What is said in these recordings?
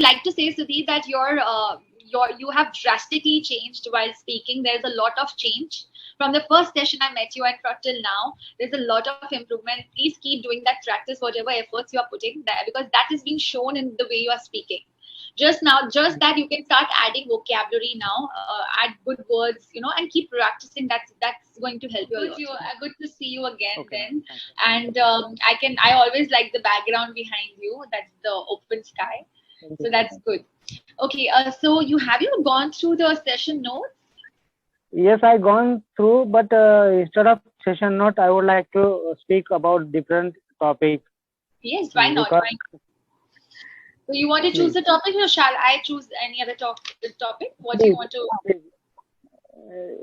like to say, Sudhir, that you have drastically changed while speaking. There's a lot of change from the first session I met you and till now. There's a lot of improvement. Please keep doing that practice, whatever efforts you are putting there, because that is being shown in the way you are speaking. Just now, just that you can start adding vocabulary now, add good words, and keep practicing. That's going to help you a lot. Good to see you again. Okay, Then, thank you. and I always like the background behind you. That's the open sky. Thank So you. that's good. Okay, so you gone through the session notes? Yes, I gone through, but instead of session note, I would like to speak about different topics. Yes, why not? Because Why not? So you want to choose the topic, or shall I choose any other topic? What do you please, want to? please,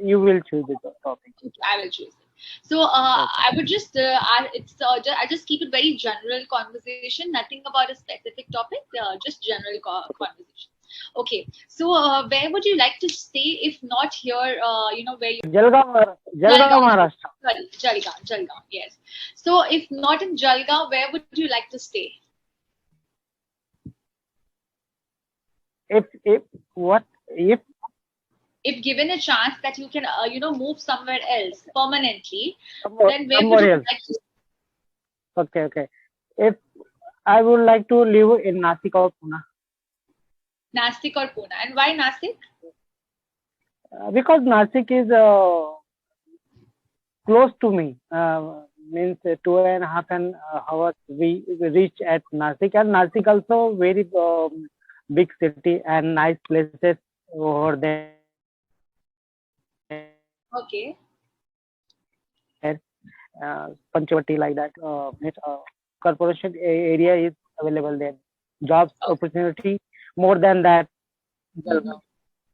you will choose the topic. I will choose it. So I would just I just keep it very general conversation, nothing about a specific topic, just general conversation. Okay, so where would you like to stay if not here? Where you Jalgaon, Jalgaon, Maharashtra. sorry, Jalgaon, yes. So if not in Jalgaon, where would you like to stay? If what if If given a chance that you can move somewhere else permanently, then where would somewhere you else? like to? Okay. If I would like to live in Nasik or Pune, Nasik or Pune? And why Nasik? because Nasik is close to me. Means 2.5 hours we reach at Nasik, and Nasik also very big city and nice places over there. Okay. Panchvati like that. Corporation area is available there. Jobs Okay. opportunity more than that. Mhm.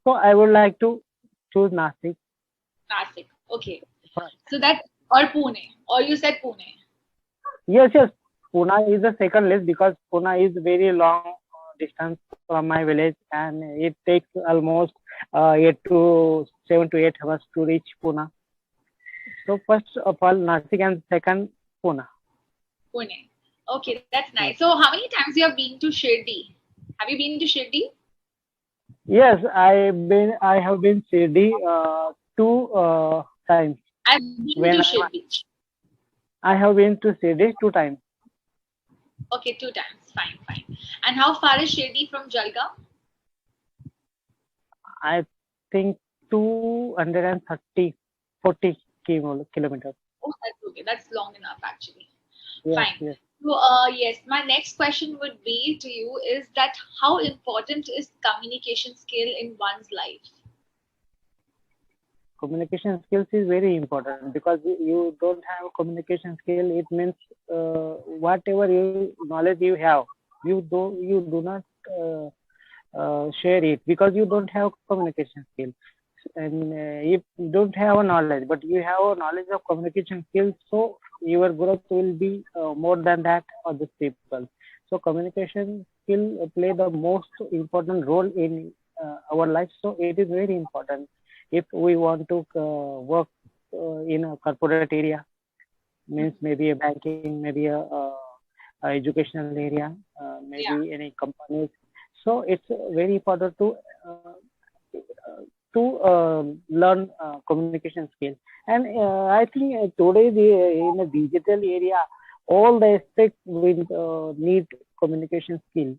So I would like to choose Nasik. Nasik. Okay. So that or Pune. Or you said Pune. Yes. Pune is the second list because Pune is very long distance from my village, and it takes almost 7 to 8 hours to reach Pune. So first of all, Nasik, and second Pune. Pune. Okay, that's Yes. nice. So how many times you have been to Shirdi? Have you been to Shirdi? Yes, I have been Shirdi two times. I've been When to Shirdi. I have been to Shirdi 2 times. Okay, 2 times. Fine. And how far is Shirdi from Jalgaon? I think 230, 40 kilometers. Oh, that's okay. That's long enough, actually. Yes, Fine. yes. So, yes, my next question would be to you is that how important is communication skill in one's life? Communication skills is very important because you don't have communication skill. It means whatever knowledge you have, you do not share it because you don't have communication skill. And if you don't have a knowledge, but you have a knowledge of communication skills, so your growth will be more than that of the people. So communication skill play the most important role in our life. So it is very important if we want to work in a corporate area, means maybe a banking, maybe a educational area, Yeah. maybe any companies. So it's very important to learn communication skills. And I think today in the digital area, all the aspects will need communication skill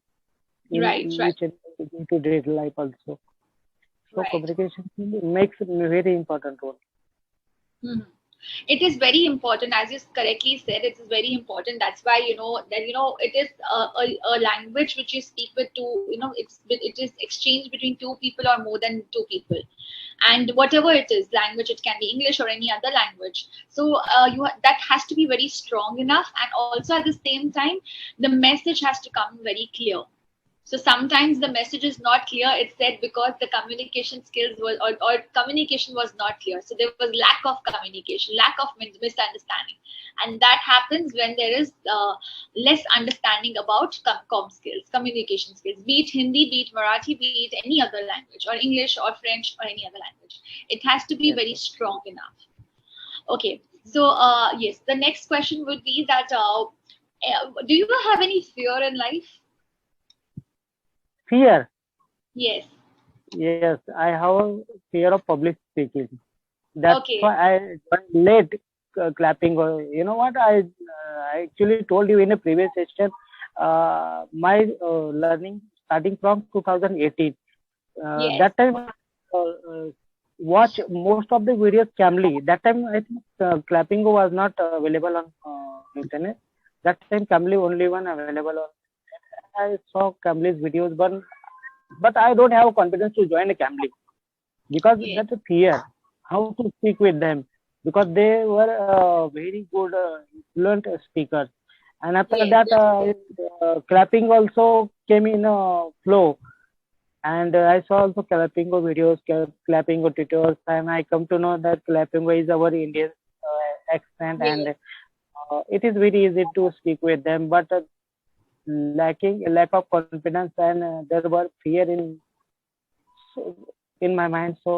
in Right. each and today's life also. So Right. communication skill makes a very important role. Mhm. It is very important, as you correctly said. It is very important. That's why it is a language which you speak with two. It is exchanged between two people or more than two people, and whatever it is, language, it can be English or any other language. So that has to be very strong enough, and also at the same time, the message has to come very clear. So sometimes the message is not clear. It's said because the communication skills was or communication was not clear. So there was lack of communication, lack of misunderstanding, and that happens when there is less understanding about skills, communication skills. Be it Hindi, be it Marathi, be it any other language, or English, or French, or any other language. It has to be Yes, very strong enough. Okay. So yes, the next question would be that do you have any fear in life? fear. Yes. Yes, I have fear of public speaking. That's Okay. why I joined late clapping. You know what? I actually told you in a previous session. My learning starting from 2018. Yes. That time watch most of the videos cambly. That time I think Clapingo was not available on internet. That time cambly only one available on. I saw cambly's videos, but I don't have confidence to join a cambly because Yes. that's a fear. How to speak with them because they were very good, fluent speakers. And after Yes. that, clapping also came in flow. And I saw also Clapingo videos, Clapingo tutors, and I come to know that Clapingo is our Indian accent, and Yes. it is very easy to speak with them. But lack of confidence, and there were fear so, in my mind. So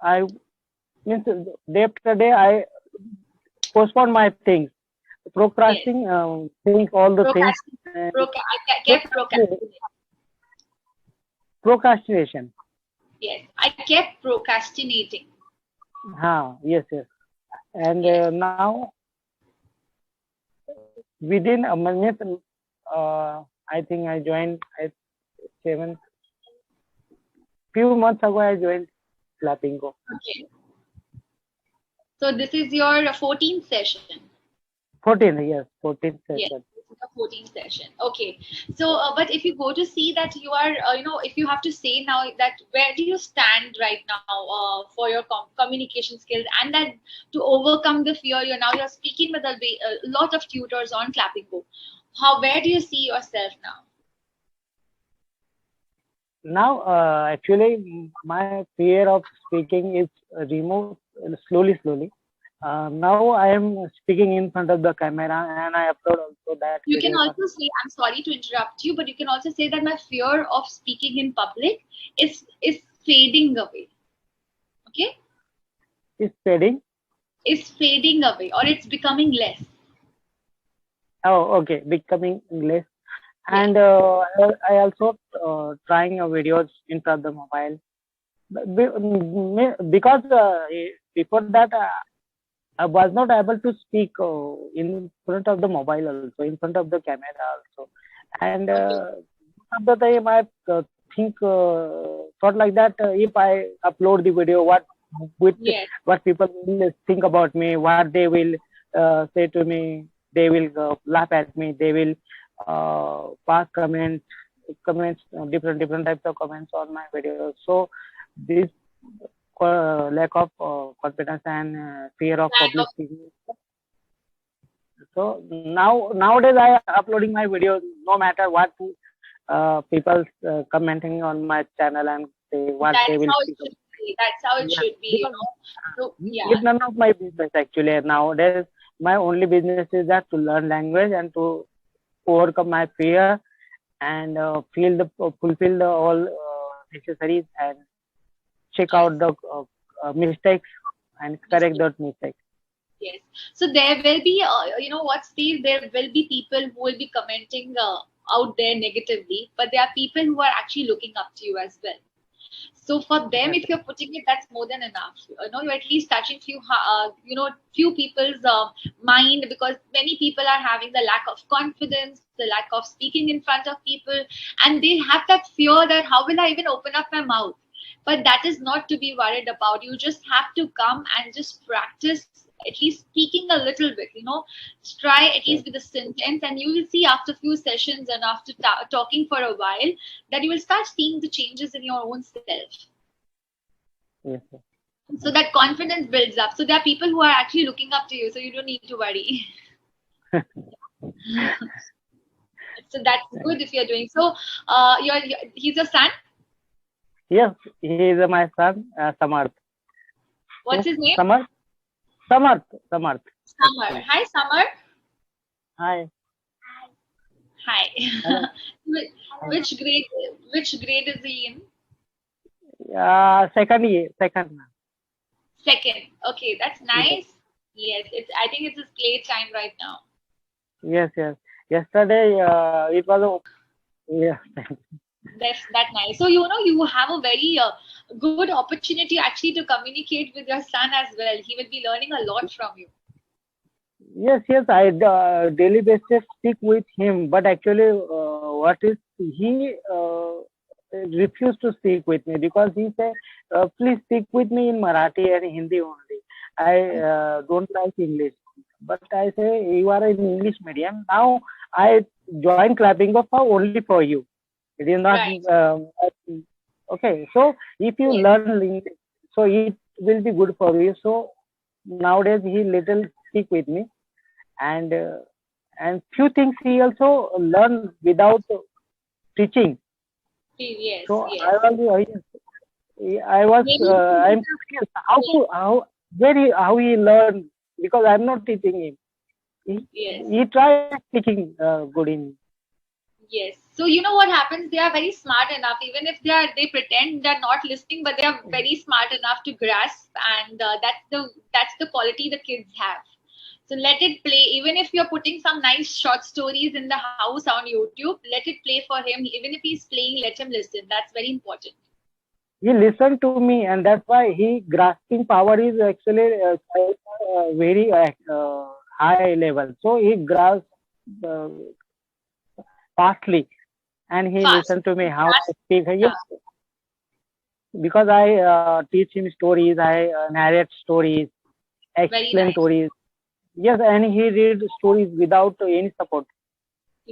I means day after day I postpone my things, Yes. procrastinating things, all the things, Procrastin. and I kept procrastination. procrastinating. Procrastination. Yes. I kept procrastinating. Yes, yes. And Yes. now within a minute, I think I joined at 7 few months ago. I joined Clapingo. Okay. So this is your 14th session. 14, yes, 14th Yes, session. this is the 14th session. Okay. So, but if you go to see that you are, if you have to say now that where do you stand right now for your communication skills and that to overcome the fear, you're speaking with a lot of tutors on Clapingo. Where do you see yourself now? Now, actually, my fear of speaking is removed slowly. Now I am speaking in front of the camera and I upload also that You can videos on. also say, I'm sorry to interrupt you, but you can also say that my fear of speaking in public is fading away. Okay? Is fading. Is fading away or it's becoming less. Oh, okay, becoming English. Yes. And I also trying videos in front of the mobile. Because before that I was not able to speak in front of the mobile also, in front of the camera also. And Okay. at the time I think thought like that if I upload the video, with Yes. what people will think about me, what they will say to me, they will laugh at me, they will pass comments, different types of comments on my videos. So this lack of confidence and fear of Lack public of speaking. So nowadays I uploading my videos no matter what people commenting on my channel and say what they that's will how it speak should about. be. That's how it Yeah, should be. because So yeah. it's none of my business actually nowadays. My only business is that to learn language and to overcome my fear and fulfill the all necessaries and check Yes. out the mistakes and correct Mistake. those mistakes. Yes. So there will be, what Steve, there will be people who will be commenting out there negatively, but there are people who are actually looking up to you as well. So for them, Yes, if you're putting it, that's more than enough. You're at least touching few people's mind because many people are having the lack of confidence, the lack of speaking in front of people, and they have that fear that how will I even open up my mouth? But that is not to be worried about. You just have to come and just practice at least speaking a little bit. Try at yes, least with a sentence, and you will see after few sessions and after talking for a while that you will start seeing the changes in your own self. yes, yes. So that confidence builds up. So there are people who are actually looking up to you, so you don't need to worry. So that's good if you're doing so. He's your son. Yes, he is my son, Samarth. What's Yes, his name? Samarth, Samarth, Samarth, Summer. actually. Hi, Summer. Hi. Hi. Hello. Which Hi. which grade? Which grade is he in? Second year, second. Second. Okay, that's Yes, nice. Yes, it's. I think it's his play time right now. yes, yes. Yesterday, it was Yeah. That's that nice. So you have a very good opportunity actually to communicate with your son as well. He will be learning a lot from you. Yes, yes, I daily basis speak with him, but actually, what is he refused to speak with me because he said, "Please speak with me in Marathi and Hindi only. I don't like English." But I say, "You are in English medium now. I join Clapingo for only for you. It is not Right. okay. So if you Yes. learn English, so it will be good for you." So nowadays he little speak with me, and few things he also learn without teaching. Yes. So Yes. I was Maybe. I'm curious how he learned because I'm not teaching him. Yes. He tried speaking good in. Yes. So you know what happens? They are very smart enough, even if they pretend they're not listening, but they are very smart enough to grasp, and that's the quality the kids have. So let it play. Even if you're putting some nice short stories in the house on YouTube, let it play for him. Even if he's playing, let him listen. That's very important. He listened to me, and that's why he grasping power is actually quite, very high level. So he grasps uh, fastly, and he Fast. listened to me how I That's, speak. Yes, yeah, because I teach him stories, I narrate stories, very explain nice. stories. Yes, and he read stories without any support.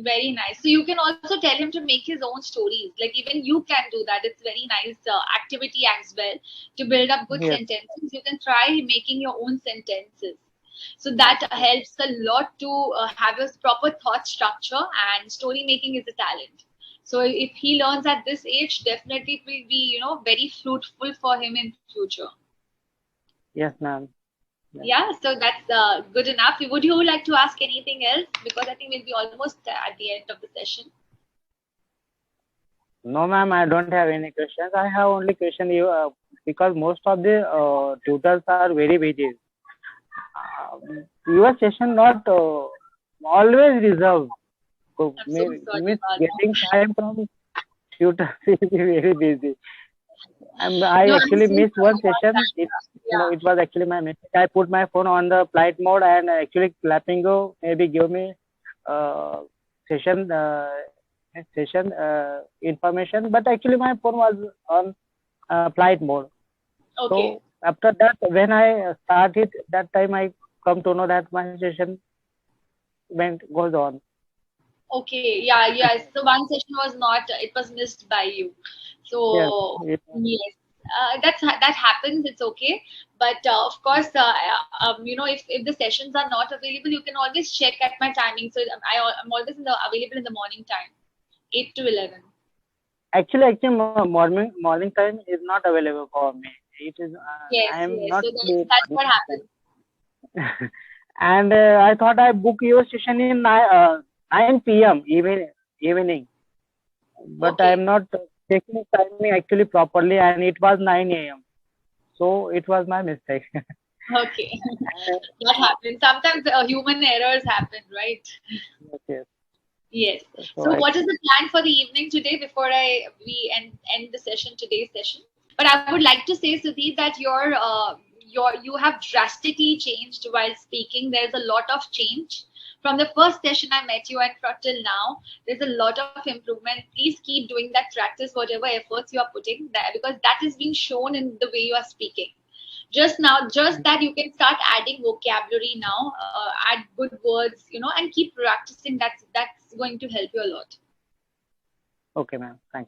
Very nice. So you can also tell him to make his own stories. Like even you can do that. It's very nice activity as well to build up good Yes, sentences. You can try making your own sentences. So yes, that yes. helps a lot to have a proper thought structure, and story making is a talent. So if he learns at this age, definitely it will be very fruitful for him in future. Yes, ma'am. Yes. Yeah, so that's good enough. Would you like to ask anything else? Because I think we'll be almost at the end of the session. No, ma'am, I don't have any questions. I have only question you because most of the tutors are very busy. Your session not always reserved. So, I'm so sorry means about getting that. time from tutors is very busy. I No, I'm actually so missed one sorry about session. that. It was actually my mistake. I put my phone on the flight mode and actually Clapingo maybe give me uh, session information, but actually my phone was on flight mode. Yeah. Okay. So after that, when I started, that time I come to know that my session goes on. Okay. Yeah. Yes. So one session was not. It was missed by you. Yes, So yes, yes. That happens. It's okay. But of course, if the sessions are not available, you can always check at my timing. So I'm always available in the morning time, 8 to 11. actually, morning time is not available for me. It is I Yes. am Yes. not So free that's what time. happens. And I thought I book your session in 9 p.m. Evening, but I Okay. am not checking timing actually properly, and it was 9 a.m. So it was my mistake. Okay. That happens. Sometimes human errors happen, right? Yes, yes. Yes. So So, what is the plan for the evening today before I we end the session today's session? But I would like to say, Sudhir, that you have drastically changed while speaking. There's a lot of change from the first session I met you and till now. There's a lot of improvement. Please keep doing that practice, whatever efforts you are putting, that because that is being shown in the way you are speaking. Just that you can start adding vocabulary now, add good words, and keep practicing. That's going to help you a lot. okay, ma'am. Thank you.